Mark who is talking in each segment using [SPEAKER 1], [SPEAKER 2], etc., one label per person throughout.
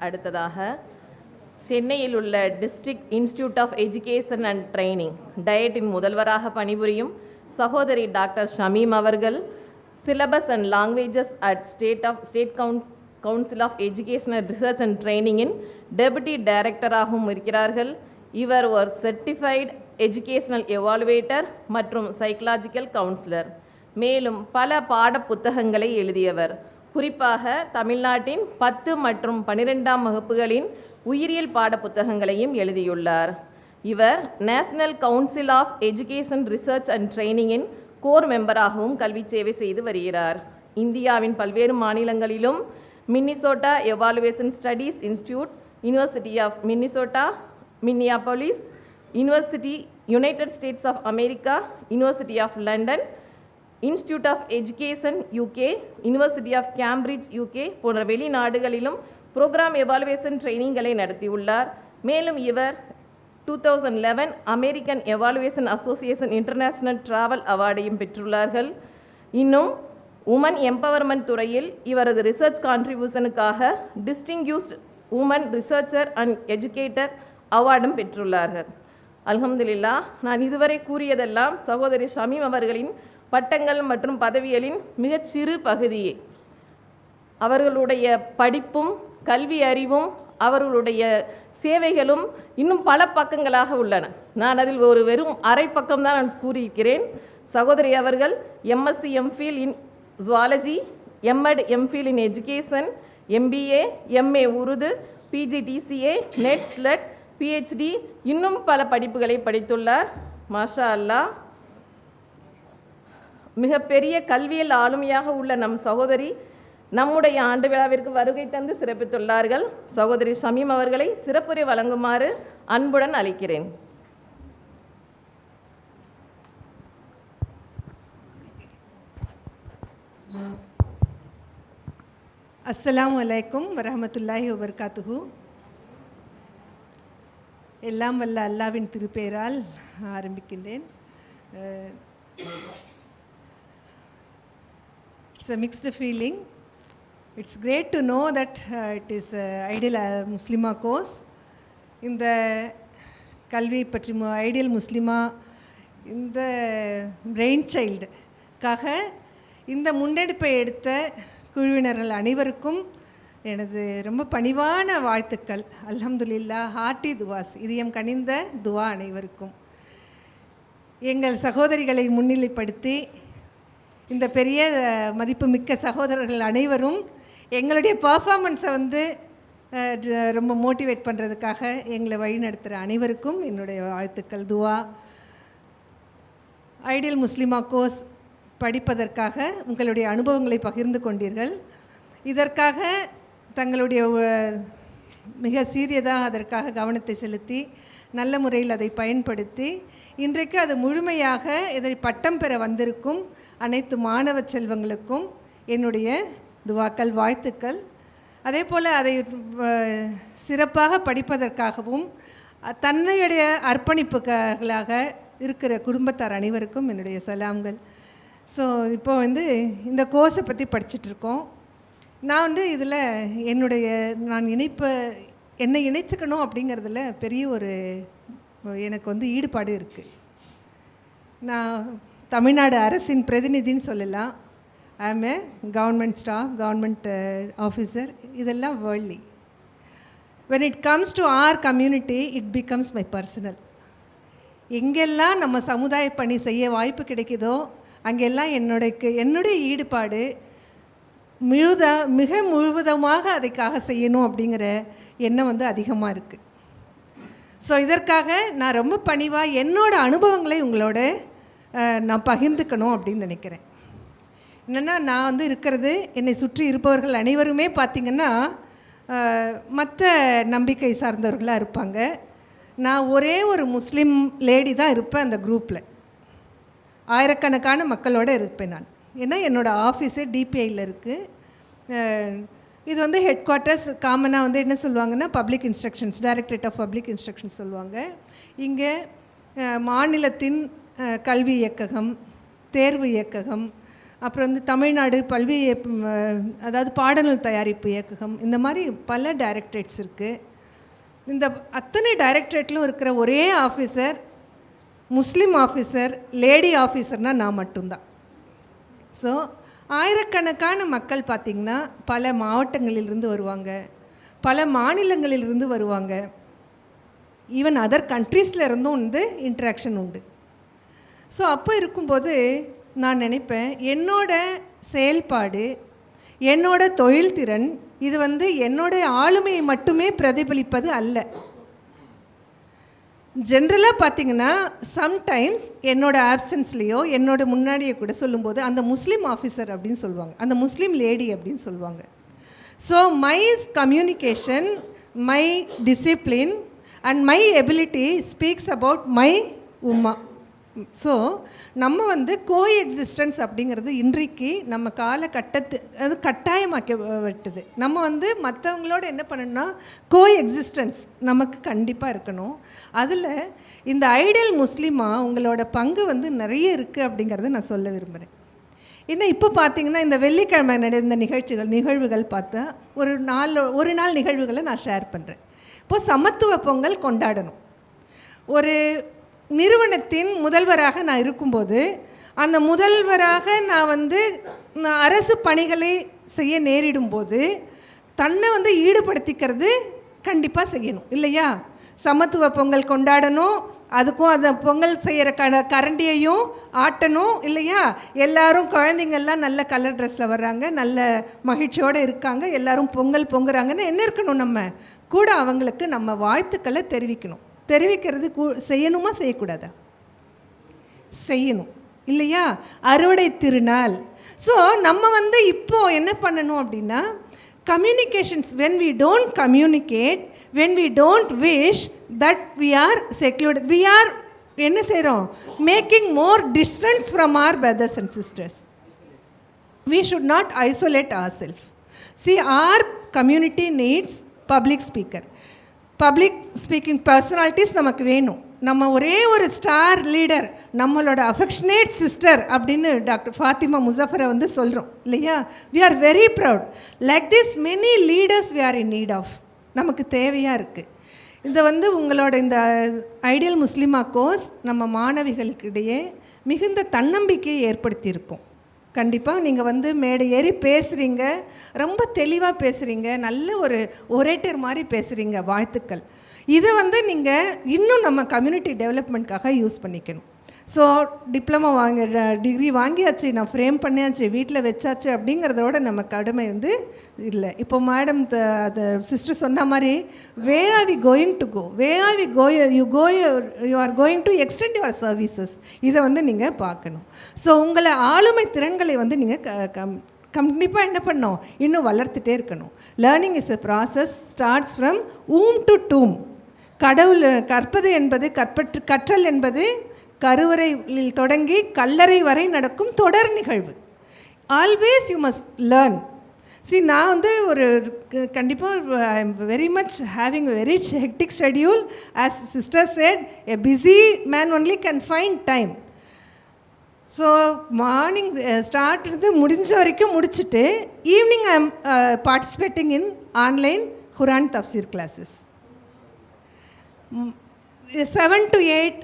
[SPEAKER 1] அடுத்ததாக சென்னையில் உள்ள district institute of education and training டயட்டின் முதல்வராக பணிபுரியும் சகோதரி டாக்டர் ஷமீம் அவர்கள் syllabus and languages at state council of educational research and ட்ரைனிங்கின் டெபுட்டி டைரக்டராகவும் இருக்கிறார்கள். இவர் ஒரு சர்டிஃபைடு எஜுகேஷனல் எவாலுவேட்டர் மற்றும் சைக்கலாஜிக்கல் கவுன்சிலர். மேலும் பல பாட புத்தகங்களை எழுதியவர். குறிப்பாக தமிழ்நாட்டின் 10 மற்றும் 12ஆம் வகுப்புகளின் உயிரியல் பாட புத்தகங்களையும் எழுதியுள்ளார். இவர் national council of education research and ட்ரைனிங்கின் கோர் மெம்பராகவும் கல்வி சேவை செய்து வருகிறார். இந்தியாவின் பல்வேறு மாநிலங்களிலும் Minnesota evaluation studies institute, university of Minnesota, Minneapolis university, United States of America, university of London, institute of education UK, university of Cambridge UK போன்ற வெளிநாடுகளிலும் ப்ரோக்ராம் எவாலுவேஷன் ட்ரைனிங்களை நடத்தியுள்ளார். மேலும் இவர் 2011 American evaluation association international travel அவார்டையும் பெற்றுள்ளார்கள். இன்னும் women empowerment துறையில் இவரது ரிசர்ச் கான்ட்ரிபியூஷனுக்காக distinguished woman researcher and educator அவார்டும் பெற்றுள்ளார்கள். அல்ஹம்துலில்லாஹ், நான் இதுவரை கூறியதெல்லாம் சகோதரி ஷமீம் அவர்களின் பட்டங்கள் மற்றும் பதவிகளின் மிகச்சிறு பகுதியே. அவர்களுடைய படிப்பும் கல்வி அறிவும் அவர்களுடைய சேவைகளும் இன்னும் பல பக்கங்களாக உள்ளன. நான் அதில் வெறும் அரை பக்கம்தான் நான் கூறியிருக்கிறேன். சகோதரி அவர்கள் MSc MPhil in zoology, MEd MPhil in education, MBA, MA Urdu, PGDCA, net, SLET, PhD இன்னும் பல படிப்புகளை படித்துள்ளார். மாஷா அல்லாஹ், மிகப்பெரிய கல்வியல் ஆளுமையாக உள்ள நம் சகோதரி நம்முடைய ஆண்டு விழாவிற்கு வருகை தந்து சிறப்பித்துள்ளார்கள். சகோதரி ஷமீம் அவர்களை சிறப்புரை வழங்குமாறு அன்புடன் அழைக்கிறேன்.
[SPEAKER 2] அஸ்ஸலாமு அலைக்கும் வரஹ்மத்துல்லாஹி வபரகாத்துஹு. எல்லாம் வல்ல அல்லாவின் திருப்பெயரால் ஆரம்பிக்கின்றேன். It's a mixed feeling. It's great to know that it is Ideal Muslima course. இந்த கல்வி பற்றி ஐடியல் முஸ்லிமா இந்த பிரெயின் சைல்டுக்காக இந்த முன்னெடுப்பை எடுத்த குழுவினர்கள் அனைவருக்கும் எனது ரொம்ப பணிவான வாழ்த்துக்கள். அல்ஹம்துலில்லாஹ், ஹார்ட்டி துவாஸ், இதயம் கனிந்த துவா அனைவருக்கும். எங்கள் சகோதரிகளை முன்னிலைப்படுத்தி இந்த பெரிய மதிப்புமிக்க சகோதரர்கள் அனைவரும் எங்களுடைய பர்ஃபார்மன்ஸை ரொம்ப மோட்டிவேட் பண்ணுறதுக்காக எங்களை வழிநடத்துகிற அனைவருக்கும் என்னுடைய வாழ்த்துக்கள், துவா. ஐடியல் முஸ்லிமா கோர்ஸ் படிப்பதற்காக உங்களுடைய அனுபவங்களை பகிர்ந்து கொண்டீர்கள். இதற்காக தங்களுடைய மிக சீரியதாக அதற்காக கவனத்தை செலுத்தி நல்ல முறையில் அதை பயன்படுத்தி இன்றைக்கு அது முழுமையாக இதை பட்டம் பெற வந்திருக்கும் அனைத்து மாணவ செல்வங்களுக்கும் என்னுடைய துவாக்கள், வாழ்த்துக்கள். அதே போல் அதை சிறப்பாக படிப்பதற்காகவும் தன்னுடைய அர்ப்பணிப்புகளாக இருக்கிற குடும்பத்தார் அனைவருக்கும் என்னுடைய சலாம்கள். ஸோ இப்போ இந்த கோர்ஸை பற்றி படிச்சுட்ருக்கோம். நான் இதில் நான் என்னை இணைத்துக்கணும் அப்படிங்கிறதுல பெரிய ஒரு எனக்கு ஈடுபாடு இருக்குது. நான் தமிழ்நாடு அரசின் பிரதிநிதின்னு சொல்லலாம். I am a government staff, government officer, இதெல்லாம் worldly. When it comes to our community it becomes my personal. எங்கெல்லாம் நம்ம சமுதாய பணி செய்ய வாய்ப்பு கிடைக்குதோ அங்கெல்லாம் என்னுடைய ஈடுபாடு மிக முழுவதுமாக அதுக்காக செய்யணும் அப்படிங்கிற எண்ணம் அதிகமாக இருக்குது. ஸோ இதற்காக நான் ரொம்ப பணிவாக என்னோடய அனுபவங்களை உங்களோட நான் பகிர்ந்துக்கணும் அப்படின்னு நினைக்கிறேன். என்னென்னா, நான் இருக்கிறது என்னை சுற்றி இருப்பவர்கள் அனைவருமே பார்த்திங்கன்னா மற்ற நம்பிக்கை சார்ந்தவர்களாக இருப்பாங்க. நான் ஒரே ஒரு முஸ்லீம் லேடி தான் இருப்பேன் அந்த குரூப்பில். ஆயிரக்கணக்கான மக்களோடு இருப்பேன் நான். ஏன்னா என்னோடய ஆஃபீஸே டிபிஐயில் இருக்குது. இது ஹெட் குவார்ட்டர்ஸ் காமனாக என்ன சொல்லுவாங்கன்னா public instructions, directorate of public instructions சொல்லுவாங்க. இங்கே மாநிலத்தின் கல்வி இயக்ககம், தேர்வு இயக்ககம், அப்புறம் வந்து தமிழ்நாடு கல்வி அதாவது பாடநூல் தயாரிப்பு இயக்ககம், இந்த மாதிரி பல டைரக்டரேட்ஸ் இருக்குது. இந்த அத்தனை டைரக்டரேட்லும் இருக்கிற ஒரே ஆஃபீஸர், முஸ்லீம் ஆஃபீஸர், லேடி ஆஃபீஸர்னால் நான் மட்டும்தான். ஸோ ஆயிரக்கணக்கான மக்கள் பார்த்திங்கன்னா பல மாவட்டங்களிலிருந்து வருவாங்க, பல மாநிலங்களிலிருந்து வருவாங்க, ஈவன் அதர் கண்ட்ரீஸில் இருந்தும் வந்து இன்ட்ராக்ஷன் உண்டு. ஸோ அப்போ இருக்கும்போது நான் நினைப்பேன், என்னோட செயல்பாடு, என்னோட தொழில்திறன் இது வந்து என்னோட ஆளுமையை மட்டுமே பிரதிபலிப்பது அல்ல. ஜென்ரலாக பார்த்திங்கன்னா சம்டைம்ஸ் என்னோட ஆப்சன்ஸ்லேயோ என்னோட முன்னாடியே கூட சொல்லும்போது அந்த முஸ்லீம் ஆஃபீஸர் அப்படின்னு சொல்லுவாங்க, அந்த முஸ்லீம் லேடி அப்படின்னு சொல்லுவாங்க. So my communication, my discipline and my ability speaks about my உம்மா. ஸோ நம்ம வந்து கோஎக்ஸிஸ்டன்ஸ் அப்படிங்கிறது இன்றைக்கு நம்ம காலகட்டத்து அது கட்டாயமாக்க விட்டுது. நம்ம வந்து மற்றவங்களோட என்ன பண்ணணும்னா கோஎக்ஸிஸ்டன்ஸ் நமக்கு கண்டிப்பாக இருக்கணும். அதில் இந்த ஐடியல் முஸ்லீமாக உங்களோட பங்கு வந்து நிறைய இருக்குது அப்படிங்கிறத நான் சொல்ல விரும்புகிறேன். ஏன்னா இப்போ பார்த்திங்கன்னா இந்த வெள்ளிக்கிழமை நடந்த நிகழ்வுகள் பார்த்தா ஒரு நாள் நிகழ்வுகளை நான் ஷேர் பண்ணுறேன். இப்போது சமத்துவ பொங்கல் கொண்டாடணும். ஒரு நிறுவனத்தின் முதல்வராக நான் இருக்கும்போது, அந்த முதல்வராக நான் அரசு பணிகளை செய்ய நேரிடும்போது தன்னை வந்து ஈடுபடுத்திக்கிறது கண்டிப்பாக செய்யணும் இல்லையா? சமத்துவ பொங்கல் கொண்டாடணும், அதுக்கும் அந்த பொங்கல் செய்கிற கரண்டியையும் ஆட்டணும் இல்லையா? எல்லாரும் குழந்தைங்கள்லாம் நல்ல கலர் ட்ரெஸ்ஸில் வர்றாங்க, நல்ல மகிழ்ச்சியோடு இருக்காங்க, எல்லோரும் பொங்கல் பொங்குறாங்கன்னு என்ன இருக்கணும், நம்ம கூட அவங்களுக்கு நம்ம வாழ்த்துக்களை தெரிவிக்கணும். தெரிவிக்கிறது செய்யணுமா செய்யக்கூடாதா? செய்யணும் இல்லையா? அறுவடை திருநாள். ஸோ நம்ம வந்து இப்போது என்ன பண்ணணும் அப்படின்னா, communications, when we don't communicate, when we don't wish, that we are secluded, we are என்ன செய்கிறோம், making more distance from our brothers and sisters. We should not isolate ourselves. See, our community needs public speaker. Public speaking personalities நமக்கு வேணும். நம்ம ஒரே ஒரு star leader, நம்மளோட affectionate sister அப்படின்னு doctor Fatima முசஃபரை வந்து சொல்கிறோம் இல்லையா? We are very proud. Like this many leaders we are in need of. நமக்கு தேவையாக இருக்குது. இதை வந்து உங்களோட இந்த ஐடியல் முஸ்லிமா கோர்ஸ் நம்ம மாணவிகளுக்கிடையே மிகுந்த தன்னம்பிக்கையை ஏற்படுத்தியிருக்கோம். கண்டிப்பாக நீங்கள் வந்து மேடை ஏறி பேசுகிறீங்க, ரொம்ப தெளிவாக பேசுகிறீங்க, நல்ல ஒரு ஒரேட்டர் மாதிரி பேசுகிறீங்க, வாழ்த்துக்கள். இதை வந்து நீங்கள் இன்னும் நம்ம கம்யூனிட்டி டெவலப்மெண்ட்காக யூஸ் பண்ணிக்கணும். ஸோ டிப்ளமோ டிகிரி வாங்கியாச்சு, நான் ஃப்ரேம் பண்ணியாச்சு, வீட்டில் வச்சாச்சு அப்படிங்கிறதோட நம்ம கடமை வந்து இல்லை. இப்போ மேடம் அந்த சிஸ்டர் சொன்ன மாதிரி, where are we going to go, where are we you are going to extend your services. இதை வந்து நீங்கள் பார்க்கணும். ஸோ உங்களை ஆளுமை திறன்களை வந்து நீங்கள் கண்டிப்பாக என்ன பண்ணணும், இன்னும் வளர்த்துட்டே இருக்கணும். Learning is a process, starts from womb to tomb. கடவுள் கற்பது என்பது கற்றல் என்பது கருவறையில் தொடங்கி கல்லறை வரை நடக்கும் தொடர் நிகழ்வு. Always you must learn. சி, நான் வந்து ஒரு கண்டிப்பாக I am very much having very hectic schedule. As sister said, a busy man only can find time. So morning start இருந்து முடிஞ்ச வரைக்கும் முடிச்சுட்டு evening I am participating in online Quran தஃப்சீர் கிளாஸஸ். 7 to 8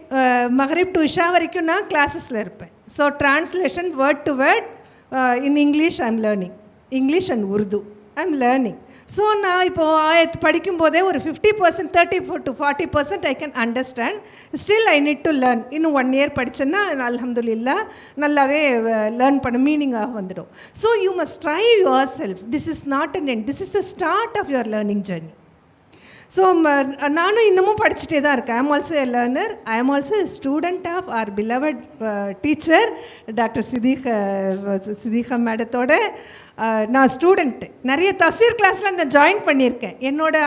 [SPEAKER 2] மகரிப் டு இஷா வரைக்கும் நான் கிளாஸஸில் இருப்பேன். So translation word to word in English I am learning, English and Urdu I am learning. So நான் இப்போது ஆயத்து படிக்கும்போதே ஒரு 50%, 30 to 40% I can understand. Still I need to learn. இன்னும் 1 year படித்தேன்னா அல்ஹம்துலில்லாஹ் நல்லாவே லேர்ன் பண்ண மீனிங்காக வந்துடும். So you must try yourself. This is not an end, this is the start of your learning journey. So நானும் இன்னமும் படிச்சுட்டே தான் இருக்கேன். I am also a learner. I am also a student of our beloved teacher doctor Siddiqa மேடத்தோட நான் student. நிறைய தஃப்சீர் கிளாஸில் நான் ஜாயின் பண்ணியிருக்கேன்.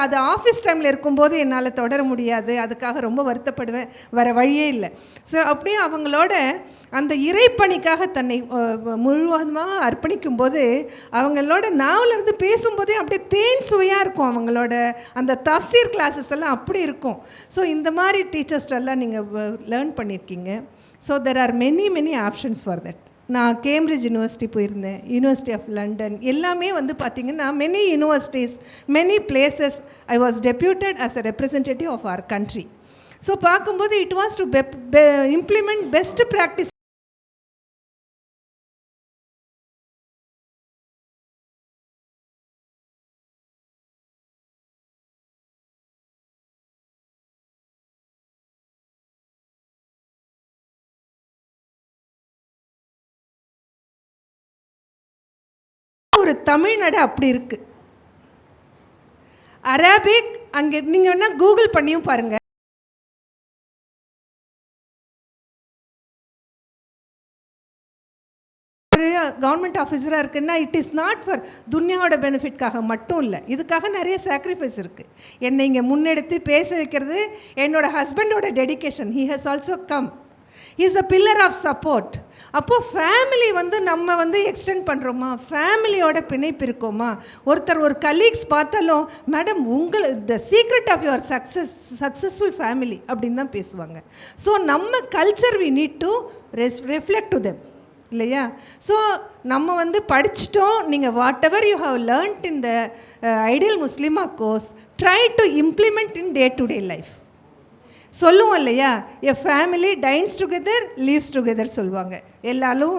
[SPEAKER 2] அது ஆஃபீஸ் டைமில் இருக்கும்போது என்னால் தொடர முடியாது, அதுக்காக ரொம்ப வருத்தப்படுவேன், வேறு வழியே இல்லை. ஸோ அப்படியே அவங்களோட அந்த இறைப்பணிக்காக தன்னை முழுவதுமாக அர்ப்பணிக்கும்போது அவங்களோட நாவலேருந்து பேசும்போதே அப்படியே தேன் சுவையாக இருக்கும். அவங்களோட அந்த தஃப்சீர் கிளாஸஸ் எல்லாம் அப்படி இருக்கும். ஸோ இந்த மாதிரி டீச்சர்ஸ்டெல்லாம் நீங்கள் லேர்ன் பண்ணியிருக்கீங்க. So there are many options for that. நான் கேம்பிரிட்ஜ் யூனிவர்சிட்டி போயிருந்தேன், யூனிவர்சிட்டி ஆஃப் லண்டன், எல்லாமே வந்து பார்த்திங்கன்னா many universities, many places I was deputed as a representative of our country. So பார்க்கும்போது it was to implement best practice. ஒரு தமிழ்நாடு அப்படி இருக்கு. Arabic அங்கே நீங்கள் வேணால் கூகுள் பண்ணியும் பாருங்க. ஒரு கவர்மெண்ட் ஆஃபீஸராக இருக்குன்னா இட் இஸ் நாட் ஃபார் துன்யாவோட பெனிஃபிட்காக மட்டும் இல்லை, இதுக்காக நிறைய சாக்ரிஃபைஸ் இருக்குது. என்னை இங்கே முன்னெடுத்து பேச வைக்கிறது என்னோட ஹஸ்பண்டோட dedication. He has also come, is a pillar of support. அப்போது ஃபேமிலி வந்து நம்ம வந்து எக்ஸ்டெண்ட் பண்ணுறோமா, ஃபேமிலியோட பிணைப்பு இருக்கோமா. ஒருத்தர் ஒரு கலீக்ஸ் பார்த்தாலும் madam the secret of your successful family அப்படின்னு தான் பேசுவாங்க. ஸோ நம்ம culture we need to reflect to them இல்லையா. ஸோ நம்ம வந்து படிச்சிட்டோம், நீங்கள் whatever you have learned in the ideal முஸ்லிமா course try to implement in day to day life. சொல்லுவோம் இல்லையா, a family dines together lives together சொல்லுவாங்க. எல்லாரும்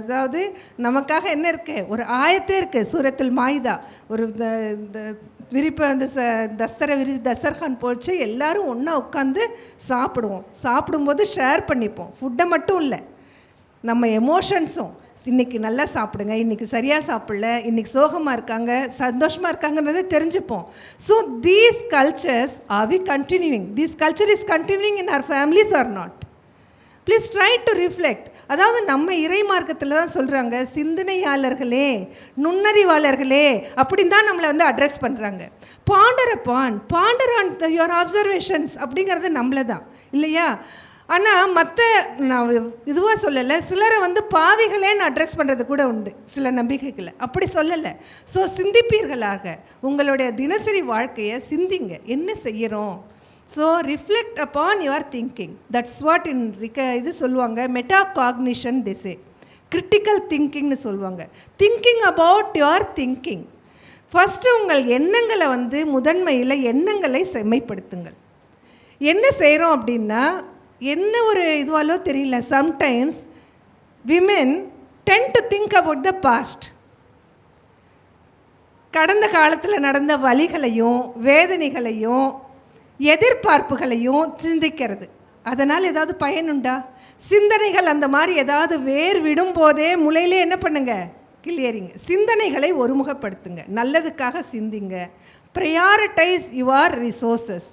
[SPEAKER 2] அதாவது நமக்காக என்ன இருக்குது, ஒரு ஆயத்தே இருக்குது சூரத்துல் மாயிதா. ஒரு விரிப்பை வந்து தஸ்தர்கான் போச்சு, எல்லோரும் ஒன்றா உட்காந்து சாப்பிடுவோம். சாப்பிடும்போது ஷேர் பண்ணிப்போம். ஃபுட்டை மட்டும் இல்லை, நம்ம எமோஷன்ஸும். இன்றைக்கி நல்லா சாப்பிடுங்க, இன்றைக்கி சரியாக சாப்பிடல, இன்றைக்கி சோகமாக இருக்காங்க, சந்தோஷமாக இருக்காங்கன்றதை தெரிஞ்சுப்போம். So these cultures are we continuing, these culture is continuing in our families are not? Please try to reflect. அதாவது நம்ம இறை மார்க்கத்தில் தான் சொல்கிறாங்க, சிந்தனையாளர்களே, நுண்ணறிவாளர்களே அப்படின்னு தான் நம்மளை வந்து அட்ரஸ் பண்ணுறாங்க. பாண்டர் ஆன் யுவர் அப்சர்வேஷன்ஸ் அப்படிங்கிறது நம்மளை தான் இல்லையா. ஆனால் மற்ற நான் இதுவாக சொல்லலை, சிலரை வந்து பாவிகளேன்னு அட்ரஸ் பண்ணுறது கூட உண்டு சில நம்பிக்கைகளை, அப்படி சொல்லலை. ஸோ சிந்திப்பீர்களாக, உங்களுடைய தினசரி வாழ்க்கையை சிந்திங்க, என்ன செய்கிறோம். So reflect upon your thinking. That's what இன் இது சொல்லுவாங்க மெட்டா காக்னிஷன் திசே, கிரிட்டிக்கல் திங்கிங்னு சொல்லுவாங்க. Thinking about your thinking. First உங்கள் எண்ணங்களை வந்து முதன்மையில் எண்ணங்களை செம்மைப்படுத்துங்கள். என்ன செய்கிறோம் அப்படின்னா, என்ன ஒரு இதுவாலோ தெரியல, sometimes women tend to think about the past. கடந்த காலத்தில் நடந்த வலிகளையும் வேதனைகளையும் எதிர்பார்ப்புகளையும் சிந்திக்கிறது. அதனால் ஏதாவது பயனுண்டா? சிந்தனைகள் அந்த மாதிரி ஏதாவது வேர் விடும்போதே முளையிலே என்ன பண்ணுங்க, கிளியரிங்க. சிந்தனைகளை ஒருமுகப்படுத்துங்க, நல்லதுக்காக சிந்திங்க. Prioritize your resources.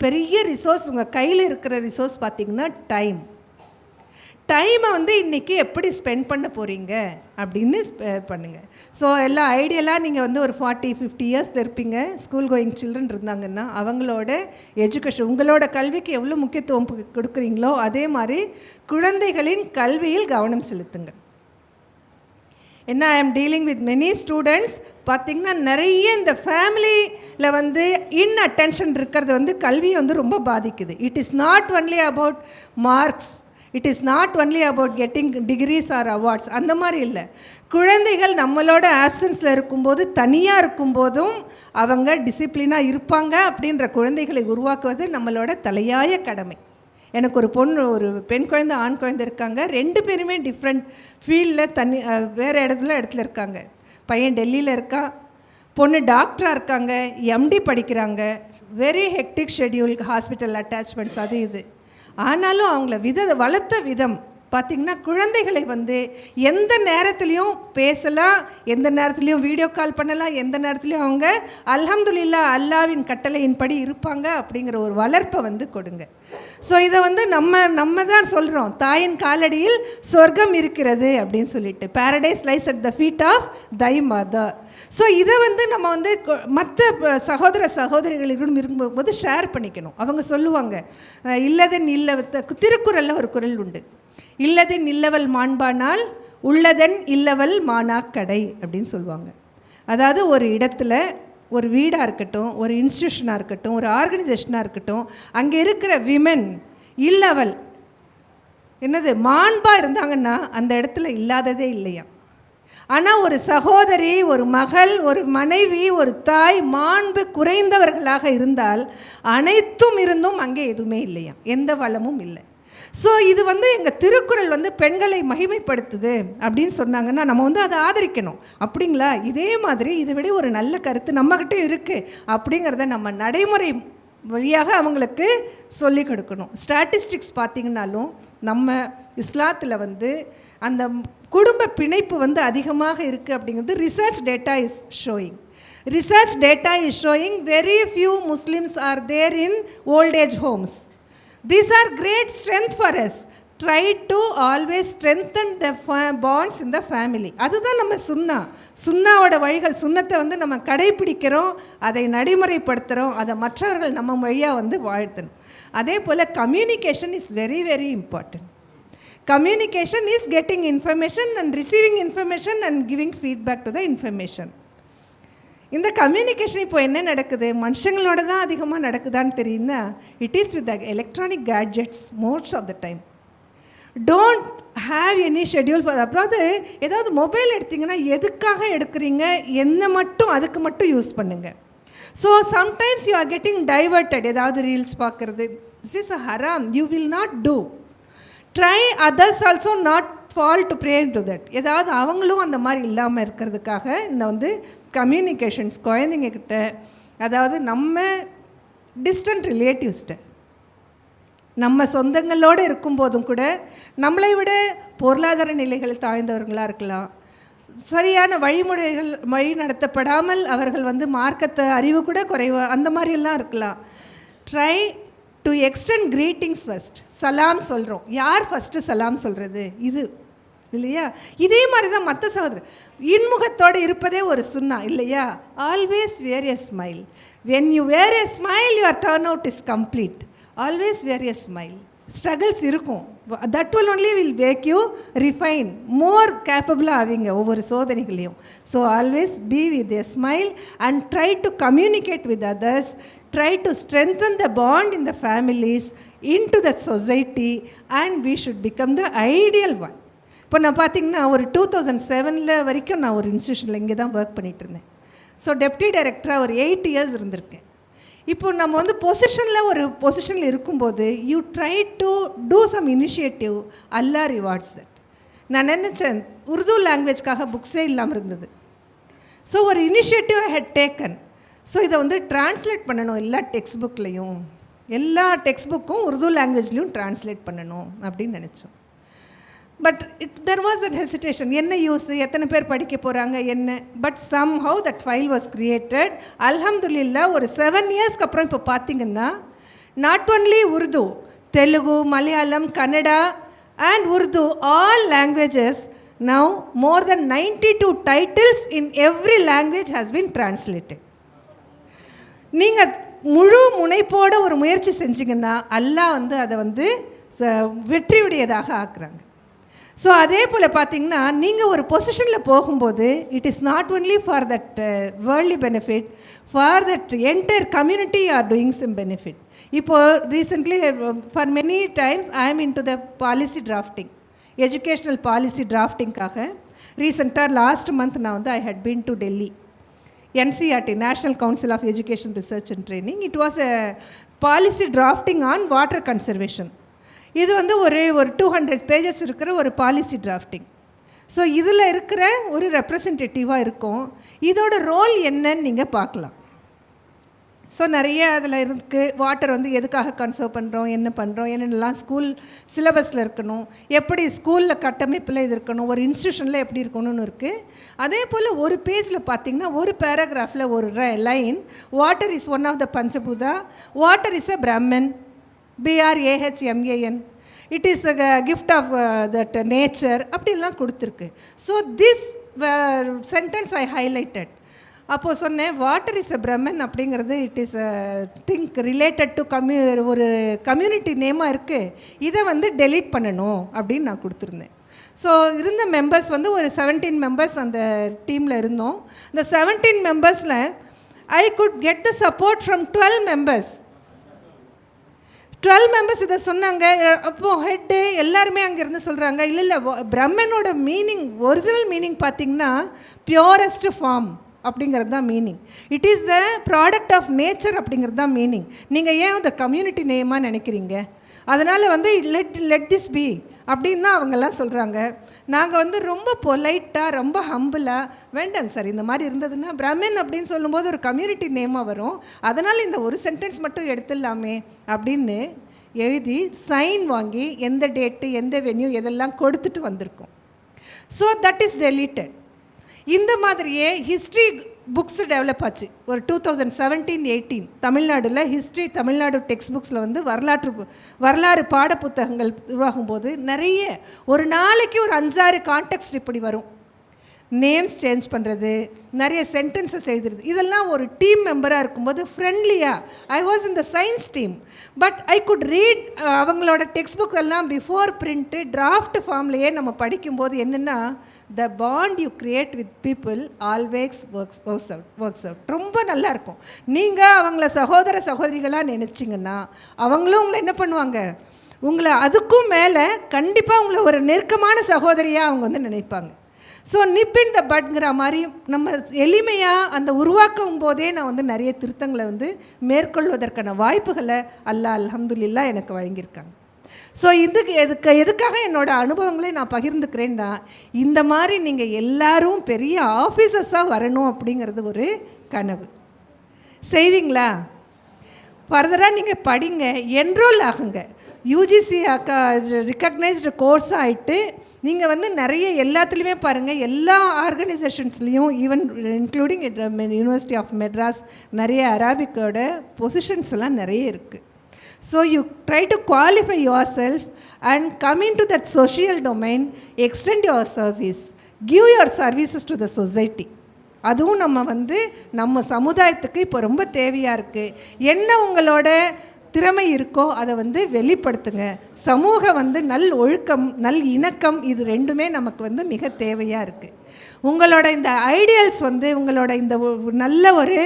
[SPEAKER 2] பெரிய ரிசோர்ஸ் உங்கள் கையில் இருக்கிற ரிசோர்ஸ் பார்த்திங்கன்னா டைமை வந்து இன்றைக்கி எப்படி ஸ்பெண்ட் பண்ண போகிறீங்க அப்படின்னு பண்ணுங்கள். ஸோ எல்லாம் ஐடியலாக நீங்கள் வந்து ஒரு 40-50 இயர்ஸ் இருப்பீங்க, ஸ்கூல் கோயிங் சில்ட்ரன் இருந்தாங்கன்னா அவங்களோட எஜுகேஷன், உங்களோட கல்விக்கு எவ்வளோ முக்கியத்துவம் கொடுக்குறீங்களோ அதே மாதிரி குழந்தைகளின் கல்வியில் கவனம் செலுத்துங்க. என்ன, I am dealing with many students. பார்த்திங்கன்னா நிறைய இந்த ஃபேமிலியில் வந்து அட்டென்ஷன் இருக்கிறது வந்து கல்வியை வந்து ரொம்ப பாதிக்குது. It is not only about marks, it is not only about getting degrees or awards, அந்த மாதிரி இல்லை. குழந்தைகள் நம்மளோட ஆப்சன்ஸில் இருக்கும்போது, தனியாக இருக்கும்போதும் அவங்க டிசிப்ளினாக இருப்பாங்க அப்படின்ற குழந்தைகளை உருவாக்குவது நம்மளோட தலையாய கடமை. எனக்கு ஒரு பெண் குழந்தை, ஆண் குழந்தை இருக்காங்க. 2 பேருமே டிஃப்ரெண்ட் ஃபீல்டில் வேறு இடத்துல இருக்காங்க. பையன் டெல்லியில் இருக்கான், பொண்ணு டாக்டராக இருக்காங்க, எம்டி படிக்கிறாங்க. Very hectic schedule, hospital attachments அது இது. ஆனாலும் அவங்கள வளர்த்த விதம் பார்த்திங்கன்னா, குழந்தைகளை வந்து எந்த நேரத்துலையும் பேசலாம், எந்த நேரத்துலையும் வீடியோ கால் பண்ணலாம், எந்த நேரத்துலையும் அவங்க அல்ஹம்துலில்லாஹ் அல்லாவின் கட்டளையின்படி இருப்பாங்க அப்படிங்கிற ஒரு வளர்ப்பை வந்து கொடுங்க. ஸோ இதை வந்து நம்ம தான் சொல்கிறோம், தாயின் காலடியில் சொர்க்கம் இருக்கிறது அப்படின்னு சொல்லிட்டு, paradise lies at the feet of thy mother. So இதை வந்து நம்ம வந்து மற்ற சகோதரிகளிடம் இருக்கும்போது ஷேர் பண்ணிக்கணும். அவங்க சொல்லுவாங்க, இல்லதன் இல்ல, திருக்குறளில் ஒரு குறள் உண்டு, இல்லதன் இல்லவள் மாண்பானால் உள்ளதன் இல்லவள் மானாக்கடை அப்படின்னு சொல்லுவாங்க. அதாவது ஒரு இடத்துல, ஒரு வீடாக இருக்கட்டும், ஒரு இன்ஸ்டியூஷனாக இருக்கட்டும், ஒரு ஆர்கனைசேஷனாக இருக்கட்டும், அங்கே இருக்கிற விமன் இல்லவள் என்னது மாண்பாக இருந்தாங்கன்னா அந்த இடத்துல இல்லாததே இல்லையா. ஆனால் ஒரு சகோதரி, ஒரு மகள், ஒரு மனைவி, ஒரு தாய் மாண்பு குறைந்தவர்களாக இருந்தால் அனைத்தும் இருந்தும் அங்கே எதுவுமே இல்லையா, எந்த வளமும் இல்லை. ஸோ இது எங்கள் திருக்குறள் பெண்களை மகிமைப்படுத்துது அப்படின்னு சொன்னாங்கன்னா நம்ம அதை ஆதரிக்கணும். அப்படிங்களா, இதே மாதிரி இதை விட ஒரு நல்ல கருத்து நம்மக்கிட்ட இருக்குது அப்படிங்கிறத நம்ம நடைமுறை வழியாக அவங்களுக்கு சொல்லிக் கொடுக்கணும். ஸ்டாட்டிஸ்டிக்ஸ் பார்த்திங்கனாலும் நம்ம இஸ்லாத்தில் அந்த குடும்ப பிணைப்பு அதிகமாக இருக்குது அப்படிங்கிறது research data is showing very few Muslims are there in old age homes. These are great strength for us. Try to always strengthen the bonds in the family. அதுதான் நம்ம சுன்னாவோட வழிகள். சுன்னத்தை நம்ம கடைபிடிக்கிறோம், அதை நடைமுறைப்படுத்துகிறோம், அதை மற்றவர்கள் நம்ம வழியாக வாழ்த்தணும். அதே போல் communication is very very important. Communication is getting information and receiving information and giving feedback to the information. இந்த கம்யூனிகேஷன் இப்போ என்ன நடக்குது, மனுஷங்களோட தான் அதிகமாக நடக்குதான்னு தெரியுன்னா, it is with the electronic gadgets most of the time. Don't have any schedule for. அதாவது ஏதாவது மொபைல் எடுத்திங்கன்னா எதுக்காக எடுக்கிறீங்க, என்ன மட்டும் அதுக்கு மட்டும் யூஸ் பண்ணுங்கள். So sometimes you are getting diverted. ஏதாவது ரீல்ஸ் பார்க்குறது, இட் இஸ் அ ஹராம், you will not do. Try others also not fall to pray to that. ஏதாவது அவங்களும் அந்த மாதிரி இல்லாமல் இருக்கிறதுக்காக இந்த கம்யூனிகேஷன்ஸ் குழந்தைங்கக்கிட்ட, அதாவது நம்ம டிஸ்டன்ட் ரிலேட்டிவ்ஸ்கிட்ட, நம்ம சொந்தங்களோடு இருக்கும்போதும் கூட நம்மளை விட பொருளாதார நிலைகள் தாழ்ந்தவர்களாக இருக்கலாம், சரியான வழி நடத்தப்படாமல் அவர்கள் மார்க்கத்தை அறிவு கூட குறைவாக அந்த மாதிரியெல்லாம் இருக்கலாம். Try to extend greetings first. சலாம் சொல்கிறோம், யார் ஃபஸ்ட்டு சலாம் சொல்கிறது, இது இல்லையா? இதே மாதிரி தான் மற்ற சகோதரர் இன்முகத்தோடு இருப்பதே ஒரு சுன்னா இல்லையா? Always wear a smile. When you wear a smile your turn out is complete. Always wear a smile. Struggles இருக்கும், that will only will make you refine, more கேப்பபிளாக ஆவீங்க ஒவ்வொரு சோதனைகளையும். So always be with a smile and try to communicate with others. Try to strengthen the bond in the families, into the society, and we should become the ideal one. இப்போ நான் பார்த்திங்கன்னா ஒரு 2007 வரைக்கும் நான் ஒரு இன்ஸ்டியூஷனில் இங்கே தான் ஒர்க் பண்ணிகிட்டு இருந்தேன். ஸோ டெப்டி டைரக்டராக ஒரு 8 years இருந்திருக்கேன். இப்போ நம்ம ஒரு பொசிஷனில் இருக்கும்போது you try to do some initiative, Allah rewards that. நான் நினச்சேன் உருது லாங்குவேஜ்க்காக புக்ஸே இல்லாமல் இருந்தது. ஸோ ஒரு initiative I had taken. So இதை ட்ரான்ஸ்லேட் பண்ணணும், எல்லா டெக்ஸ்ட் புக்லேயும், எல்லா டெக்ஸ்ட் புக்கும் உருது லாங்குவேஜ்லேயும் ட்ரான்ஸ்லேட் பண்ணணும் அப்படின்னு நினச்சோம். But there was a hesitation. என்ன யூஸ், எத்தனை பேர் படிக்க போகிறாங்க என்ன. But somehow that file was created. அல்ஹம்துலில்லா ஒரு 7 yearsக்கு அப்புறம் இப்போ பார்த்திங்கன்னா not only Urdu, Telugu, Malayalam, Kannada and Urdu, all languages now more than 92 titles in every language has been translated. நீங்கள் முழு முனைப்போட ஒரு முயற்சி செஞ்சிங்கன்னா அல்லாஹ் அதை வெற்றியுடையதாக ஆக்குறாங்க. ஸோ அதே போல் பார்த்திங்கன்னா நீங்கள் ஒரு பொசிஷனில் போகும்போது it is not only for that worldly benefit, for that entire community or doing some benefit. இப்போது recently for many times I am into the policy drafting, educational policy டிராஃப்டிங்காக. ரீசெண்டாக லாஸ்ட் மந்த் நான் I had been to Delhi. NCERT, National Council of Education Research and Training. It was a policy drafting on water conservation. இது ஒரு 200 pages இருக்கிற ஒரு policy drafting. So இதில் இருக்கிற ஒரு ரெப்ரசன்டேட்டிவாக இருக்கும். இதோட ரோல் என்னன்னு நீங்கள் பார்க்கலாம். ஸோ நிறைய அதில் இருக்குது. வாட்டர் எதுக்காக கன்சர்வ் பண்ணுறோம், என்ன பண்ணுறோம், என்னென்னலாம் ஸ்கூல் சிலபஸில் இருக்கணும், எப்படி ஸ்கூலில் கட்டமைப்பில் இது இருக்கணும், ஒரு இன்ஸ்டியூஷனில் எப்படி இருக்கணும்னு இருக்குது. அதே போல் ஒரு பேஜில் பார்த்திங்கன்னா ஒரு பேராகிராஃபில் ஒரு line, water is one of the பஞ்சபூதா, water is a Brahman, BRAHMAN, it is a gift of that nature, அப்படிலாம் கொடுத்துருக்கு. So this sentence I highlighted. அப்போது சொன்னேன் வாட்டர் இஸ் அ பிரம்மன் அப்படிங்கிறது it is a thing related to ஒரு community நேமாக இருக்குது, இதை டெலீட் பண்ணணும் அப்படின்னு நான் கொடுத்துருந்தேன். ஸோ இருந்த மெம்பர்ஸ் ஒரு 17 members அந்த டீமில் இருந்தோம். இந்த 17 members I could get the support from 12 members. 12 members இதை சொன்னாங்க. அப்போது ஹெட்டு எல்லாருமே அங்கேருந்து சொல்கிறாங்க, இல்லை இல்லை பிரம்மனோட மீனிங், ஒரிஜினல் மீனிங் பார்த்திங்கன்னா பியூரஸ்ட் ஃபார்ம் அப்படிங்கிறது தான் meaning. It is the product of nature அப்படிங்கிறது தான் மீனிங். நீங்கள் ஏன் அந்த கம்யூனிட்டி நேமாக நினைக்கிறீங்க? அதனால் வந்து லெட் திஸ் பி அப்படின்னு தான் அவங்கெல்லாம் சொல்கிறாங்க. நாங்கள் வந்து ரொம்ப பொலைட்டாக, ரொம்ப ஹம்பிளாக, வேண்டாங்க சார் இந்த மாதிரி இருந்ததுன்னா பிரம்மன் அப்படின்னு சொல்லும்போது ஒரு கம்யூனிட்டி நேமாக வரும், அதனால் இந்த ஒரு சென்டென்ஸ் மட்டும் எடுத்துடலாமே அப்படின்னு எழுதி சைன் வாங்கி எந்த டேட்டு எந்த வென்யூ எதெல்லாம் கொடுத்துட்டு வந்திருக்கோம். So that is deleted. இந்த மாதிரியே ஹிஸ்ட்ரி புக்ஸ் டெவலப் ஆச்சு. ஒரு 2017-18 தமிழ்நாடுல ஹிஸ்ட்ரி, தமிழ்நாடு டெக்ஸ்ட் புக்ஸில் வந்து வரலாறு பாட புத்தகங்கள் உருவாகும் போது நிறைய ஒரு நாளைக்கு ஒரு 5-6 கான்டெக்ஸ்ட் இப்படி வரும். நேம்ஸ் சேஞ்ச் பண்ணுறது, நிறைய சென்டென்சஸ் எழுதுறது, இதெல்லாம் ஒரு டீம் மெம்பராக இருக்கும்போது ஃப்ரெண்ட்லியாக. I was in the science team, but I could read அவங்களோட டெக்ஸ்ட் புக் எல்லாம் பிஃபோர் பிரிண்ட்டு டிராஃப்ட் ஃபார்ம்லேயே நம்ம படிக்கும்போது என்னென்னா, the bond you create with people always works out. ரொம்ப நல்லாயிருக்கும். நீங்கள் அவங்கள சகோதர சகோதரிகளாக நினச்சிங்கன்னா அவங்களும் உங்களை என்ன பண்ணுவாங்க, உங்களை அதுக்கும் மேலே கண்டிப்பாக உங்களை ஒரு நெருக்கமான சகோதரியாக அவங்க வந்து நினைப்பாங்க. ஸோ நிப்பின் த பட்ங்கிற மாதிரி நம்ம எளிமையாக அந்த உருவாக்கும் போதே நான் வந்து நிறைய திருத்தங்களை வந்து மேற்கொள்வதற்கான வாய்ப்புகளை அல்ஹம்துலில்லாஹ் எனக்கு வழங்கியிருக்காங்க. ஸோ எதுக்காக என்னோடய அனுபவங்களை நான் பகிர்ந்துக்கிறேன்னா, இந்த மாதிரி நீங்கள் எல்லாரும் பெரிய ஆஃபீஸர்ஸாக வரணும் அப்படிங்கிறது ஒரு கனவு. செய்வீங்களா? ஃபர்தராக நீங்கள் படிங்க, என்ரோல் ஆகுங்க. யூஜிசி ரிகக்னைஸ்டு கோர்ஸ் ஆகிட்டு நீங்கள் வந்து நிறைய எல்லாத்துலேயுமே பாருங்கள், எல்லா ஆர்கனைசேஷன்ஸ்லேயும் even including university of Madras நிறைய அரபிக்கோட பொசிஷன்ஸ் எல்லாம் நிறைய இருக்குது. So you try to qualify yourself and come into that social domain, extend your service, give your services to the society. அதுவும் நம்ம வந்து நம்ம சமுதாயத்துக்கு இப்போ ரொம்ப தேவையாக இருக்குது. என்ன உங்களோட திறமை இருக்கோ அதை வந்து வெளிப்படுத்துங்க. சமூக வந்து நல் ஒழுக்கம், நல் இணக்கம், இது ரெண்டுமே நமக்கு வந்து மிக தேவையாக இருக்குது. உங்களோட இந்த ஐடியல்ஸ் வந்து உங்களோட இந்த நல்ல ஒரு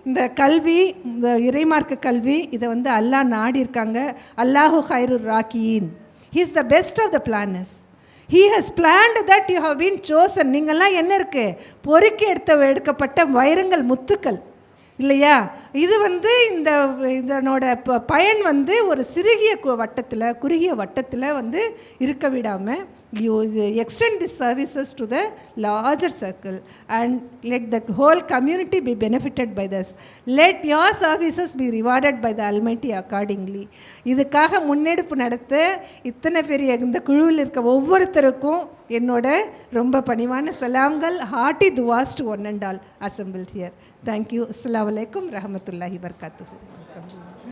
[SPEAKER 2] இந்த கல்வி, இந்த இறைமார்க்க கல்வி, இதை வந்து அல்லாஹ் நாடி இருக்காங்க. அல்லாஹு ஹைருர் ராக்கியின், he is the best of the planners. He has planned that you have been chosen. நீங்கள்லாம் என்ன இருக்குது, பொறுக்கி எடுக்கப்பட்ட வைரங்கள், முத்துக்கள் இல்லையா? இது வந்து இதனோட பயன் வந்து ஒரு குறுகிய வட்டத்தில் வந்து இருக்க விடாமல் you extend these services to the larger circle and let the whole community be benefited by this. Let your services be rewarded by the Almighty accordingly. இதுக்காக முன்னெடுப்பு நடத்த இத்தனை பெரிய இந்த குழுவில் இருக்க ஒவ்வொருத்தருக்கும் என்னோட ரொம்ப பணிவான சலாம்கள், ஹார்ட்டி துவாஸ் to one and all assembled here. Thank you. Assalamu alaikum rahmatullahi barakatuh.